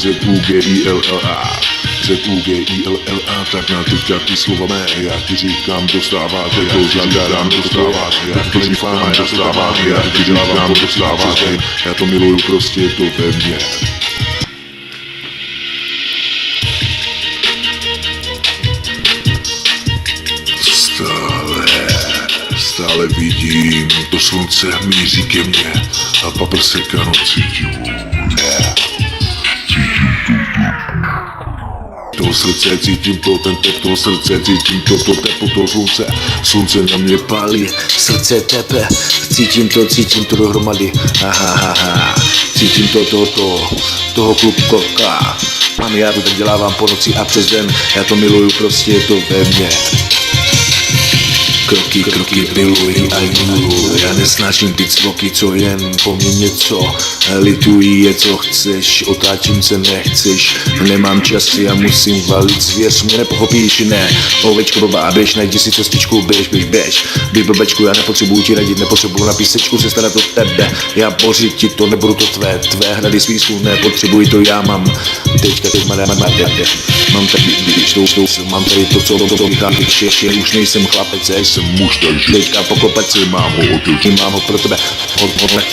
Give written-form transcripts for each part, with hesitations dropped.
Z-U-G-I-L-L-A, Z-U-G-I-L-L-A, tak na ty taky slova mé, já ti říkám, dostáváte, to žádám, dostáváte, já ti říkám, dostáváte, já ti říkám, dostáváte, já to miluju, prostě je to ve mně. Stále vidím, to slunce míří ke mně a paprseka noci toho srdce cítím to, ten tep toho srdce cítím to teplo toho slunce na mě pálí. Srdce tepe, cítím to dohromady, cítím toho klubkoka. Mami, já to tak dělávám po noci a přes den, já to miluju, prostě je to ve mně. Kroky miluji a miluju, já nesnáším ty cvoky, co jen po mně něco litují, je co chceš, otáčím se nechceš, nemám čas, já musím valit, zvěř mě nepochopíš, ne, ovečko blbá, běž, najdi si cestičku, běž, běž blbečku, já nepotřebuju ti radit, nepotřebuju na písečku, se starat o tebe, já bořit ti to, nebudu to tvé hrady svý slů, nepotřebuji to, já mám, teď mám tady to, co vychází kšeše, už nejsem chlapec, jsem muž, takže teďka poklopat si mám ho pro tebe,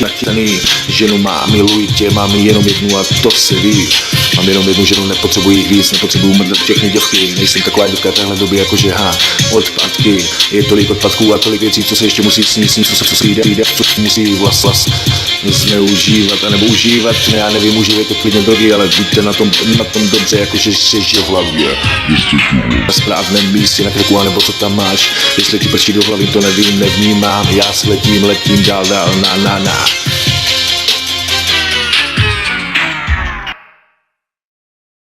nachytaný, ženu mám, miluji tě, mám jenom jednu a to se ví, mám jenom jednu ženu, nepotřebuji jich víc, nepotřebuji mrdlet všechny děvky, nejsem taková děvka téhle doby, jakože odpadky, je tolik odpadků a tolik věcí, co se ještě musí snít, co se jde, co musí vlas zneužívat, anebo užívat, já nevím, užívejte klidně drogy, ale buďte na tom dobře, jakože žije v hlavě, na správném místě, na krku, anebo co tam máš, jestli ti prší do hlavy, to nevím, nevnímám, já letím dál, na.